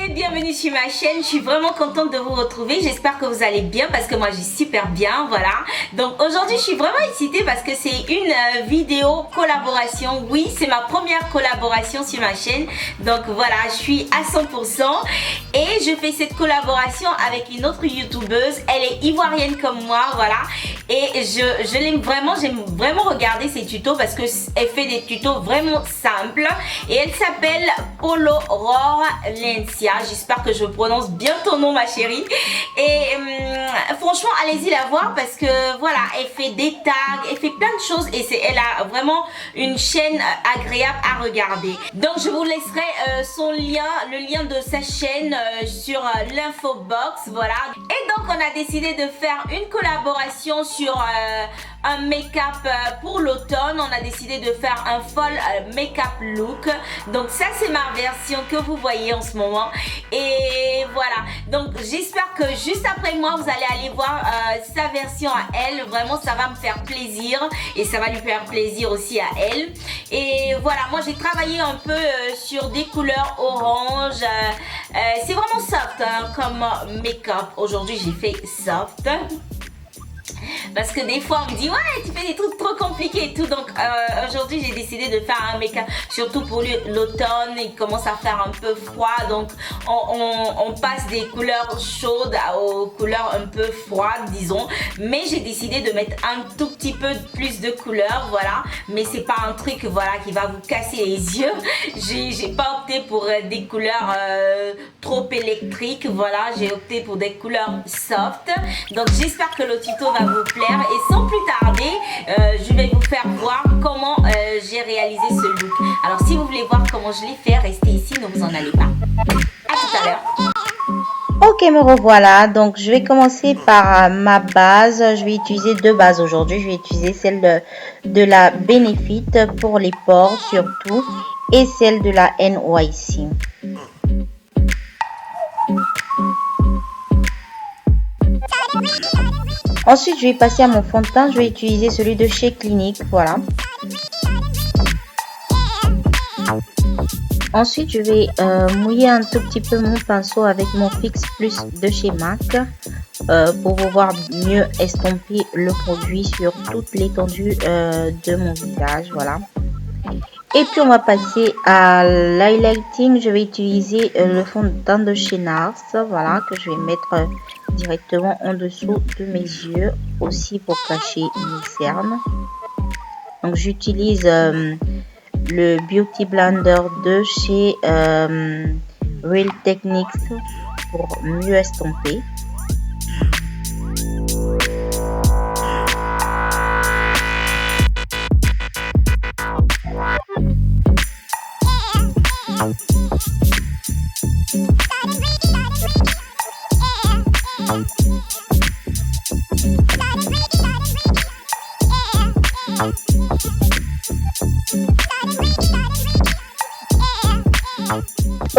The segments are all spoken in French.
Bienvenue sur ma chaîne, je suis vraiment contente de vous retrouver, j'espère que vous allez bien parce que moi je vais super bien, voilà. Donc aujourd'hui je suis vraiment excitée parce que c'est une vidéo collaboration, oui c'est ma première collaboration sur ma chaîne. Donc voilà, je suis à 100% et je fais cette collaboration avec une autre youtubeuse, elle est ivoirienne comme moi, voilà. Et je l'aime vraiment, j'aime vraiment regarder ses tutos parce qu'elle fait des tutos vraiment simples. Et elle s'appelle Polo Roar Lencia. J'espère que je prononce bien ton nom ma chérie. Et franchement allez-y la voir parce que voilà, elle fait des tags, elle fait plein de choses. Et elle a vraiment une chaîne agréable à regarder. Donc je vous laisserai son lien, le lien de sa chaîne sur l'infobox, voilà. Et donc on a décidé de faire une collaboration sur un make-up pour l'automne. On a décidé de faire un fall make-up look. Donc ça c'est ma version que vous voyez en ce moment. Et voilà, donc j'espère que juste après moi vous allez aller voir sa version à elle. Vraiment ça va me faire plaisir et ça va lui faire plaisir aussi à elle. Et voilà, moi j'ai travaillé un peu sur des couleurs orange. C'est vraiment soft hein, comme make-up. Aujourd'hui j'ai fait soft parce que des fois on me dit ouais tu fais des trucs trop compliqués et tout. Donc aujourd'hui j'ai décidé de faire un make-up surtout pour l'automne. Il commence à faire un peu froid, donc on passe des couleurs chaudes aux couleurs un peu froides disons. Mais j'ai décidé de mettre un tout petit peu plus de couleurs, voilà. Mais c'est pas un truc voilà qui va vous casser les yeux. J'ai pas opté pour des couleurs trop électriques, voilà. J'ai opté pour des couleurs soft. Donc j'espère que le tuto va vous plaire et sans plus tarder je vais vous faire voir comment j'ai réalisé ce look. Alors si vous voulez voir comment je l'ai fait, restez ici, ne vous en allez pas. À tout à l'heure. Ok, me revoilà. Donc je vais commencer par ma base. Je vais utiliser deux bases aujourd'hui. Je vais utiliser celle de la Benefit pour les pores surtout et celle de la NYC. Ensuite, je vais passer à mon fond de teint. Je vais utiliser celui de chez Clinique. Voilà. Ensuite, je vais mouiller un tout petit peu mon pinceau avec mon Fix Plus de chez MAC pour pouvoir mieux estomper le produit sur toute l'étendue de mon visage. Voilà. Et puis, on va passer à l'highlighting. Je vais utiliser le fond de teint de chez NARS. Voilà, que je vais mettre directement en dessous de mes yeux, aussi pour cacher mes cernes. Donc j'utilise le Beauty Blender de chez Real Techniques pour mieux estomper.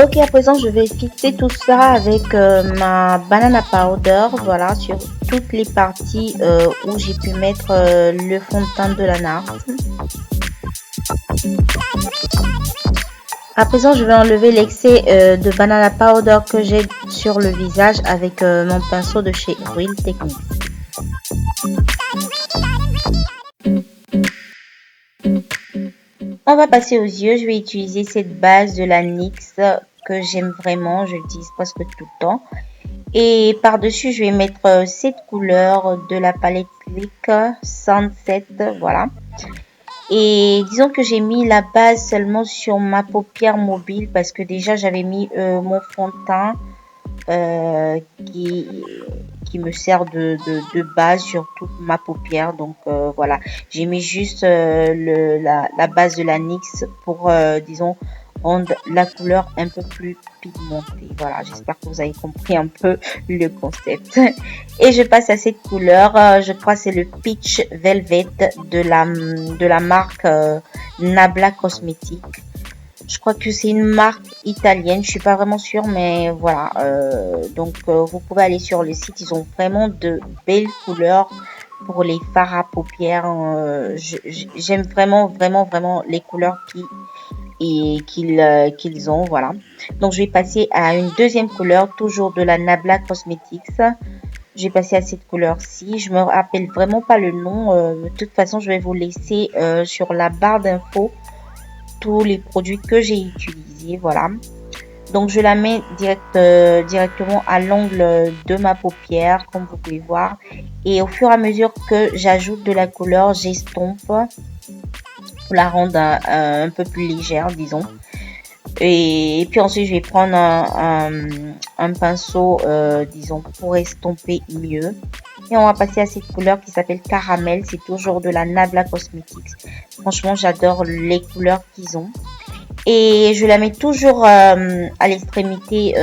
Ok, à présent je vais fixer tout ça avec ma banana powder, voilà, sur toutes les parties où j'ai pu mettre le fond de teint de la NARS. À présent je vais enlever l'excès de banana powder que j'ai sur le visage avec mon pinceau de chez Real Techniques. On va passer aux yeux. Je vais utiliser cette base de la NYX que j'aime vraiment. Je l'utilise presque tout le temps. Et par-dessus, je vais mettre cette couleur de la palette Click Sunset. Voilà. Et disons que j'ai mis la base seulement sur ma paupière mobile parce que déjà, j'avais mis mon fond de teint qui me sert de base sur toute ma paupière. Donc voilà, j'ai mis juste la base de la NYX pour disons rendre la couleur un peu plus pigmentée. Voilà, j'espère que vous avez compris un peu le concept. Et je passe à cette couleur, je crois que c'est le Peach Velvet de la marque Nabla Cosmetics. Je crois que c'est une marque italienne, je suis pas vraiment sûre, mais voilà. Donc vous pouvez aller sur le site, ils ont vraiment de belles couleurs pour les fards à paupières. J'aime vraiment les couleurs qu'ils ont, voilà. Donc je vais passer à une deuxième couleur, toujours de la Nabla Cosmetics. J'ai passé à cette couleur-ci. Je me rappelle vraiment pas le nom. De toute façon, je vais vous laisser sur la barre d'infos tous les produits que j'ai utilisés. Voilà. Donc, je la mets directement à l'angle de ma paupière, comme vous pouvez voir. Et au fur et à mesure que j'ajoute de la couleur, j'estompe pour la rendre un peu plus légère, disons. Et puis ensuite, je vais prendre un pinceau, disons, pour estomper mieux. Et on va passer à cette couleur qui s'appelle Caramel. C'est toujours de la Nabla Cosmetics. Franchement, j'adore les couleurs qu'ils ont. Et je la mets toujours à l'extrémité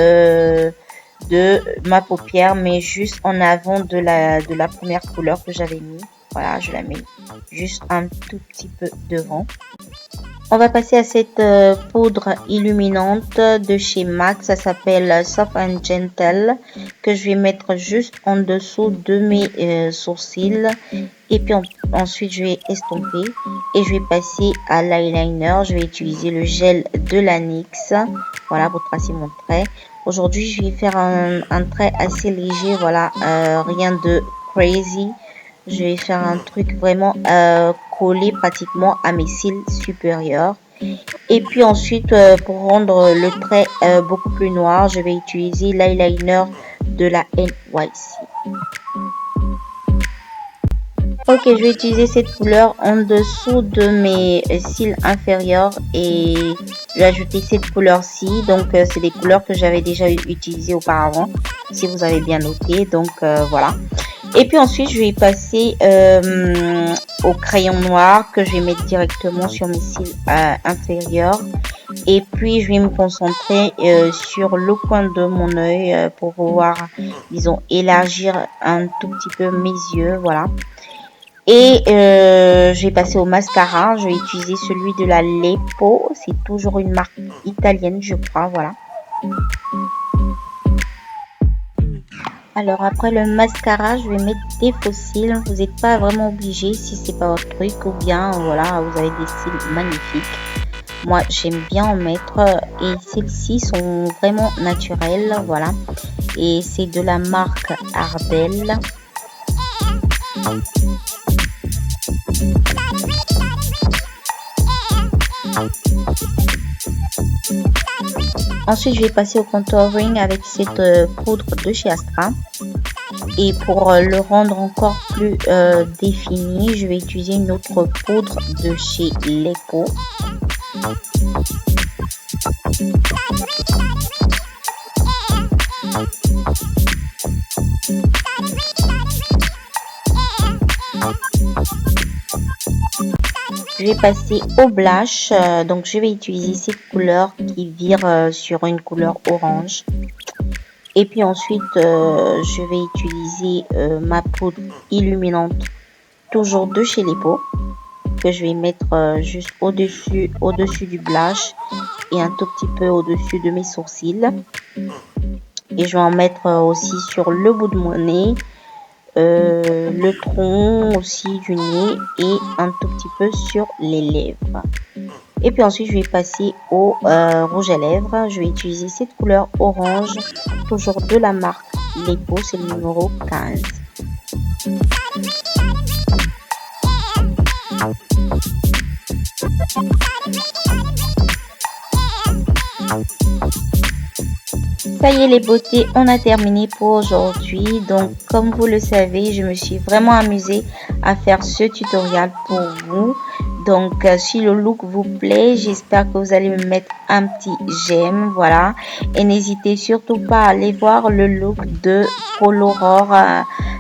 de ma paupière, mais juste en avant de la première couleur que j'avais mis. Voilà, je la mets juste un tout petit peu devant. On va passer à cette poudre illuminante de chez MAC. Ça s'appelle Soft and Gentle, que je vais mettre juste en dessous de mes sourcils. Et puis ensuite, je vais estomper. Et je vais passer à l'eyeliner. Je vais utiliser le gel de la NYX. Voilà, pour tracer mon trait. Aujourd'hui, je vais faire un trait assez léger. Voilà, rien de crazy. Je vais faire un truc vraiment collé pratiquement à mes cils supérieurs. Et puis ensuite, pour rendre le trait beaucoup plus noir, je vais utiliser l'eyeliner de la NYC. Ok, je vais utiliser cette couleur en dessous de mes cils inférieurs et je vais ajouter cette couleur-ci. Donc, c'est des couleurs que j'avais déjà utilisées auparavant, si vous avez bien noté. Donc, voilà. Et puis ensuite, je vais passer au crayon noir que je vais mettre directement sur mes cils inférieurs. Et puis, je vais me concentrer sur le coin de mon œil pour pouvoir, disons, élargir un tout petit peu mes yeux. Voilà. Et je vais passer au mascara. Je vais utiliser celui de la Lepo. C'est toujours une marque italienne, je crois. Voilà. Alors après le mascara, je vais mettre des faux cils. Vous n'êtes pas vraiment obligé si c'est pas votre truc ou bien voilà, vous avez des cils magnifiques. Moi j'aime bien en mettre et celles-ci sont vraiment naturelles, voilà. Et c'est de la marque Ardell. Ensuite, je vais passer au contouring avec cette poudre de chez Astra. Et pour le rendre encore plus défini, je vais utiliser une autre poudre de chez Lepo. Je vais passer au blush, donc je vais utiliser cette couleur qui vire sur une couleur orange. Et puis ensuite, je vais utiliser ma poudre illuminante, toujours de chez Lepo, que je vais mettre juste au-dessus du blush et un tout petit peu au-dessus de mes sourcils. Et je vais en mettre aussi sur le bout de mon nez. Le tronc aussi du nez et un tout petit peu sur les lèvres. Et puis ensuite, je vais passer au rouge à lèvres. Je vais utiliser cette couleur orange, toujours de la marque Lepo, c'est le numéro 15. Ça y est les beautés, on a terminé pour aujourd'hui. Donc comme vous le savez, je me suis vraiment amusée à faire ce tutoriel pour vous. Donc si le look vous plaît, j'espère que vous allez me mettre un petit j'aime, voilà. Et n'hésitez surtout pas à aller voir le look de Coloror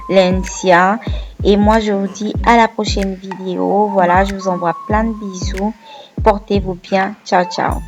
Lencia. Et moi je vous dis à la prochaine vidéo. Voilà, je vous envoie plein de bisous. Portez-vous bien. Ciao, ciao.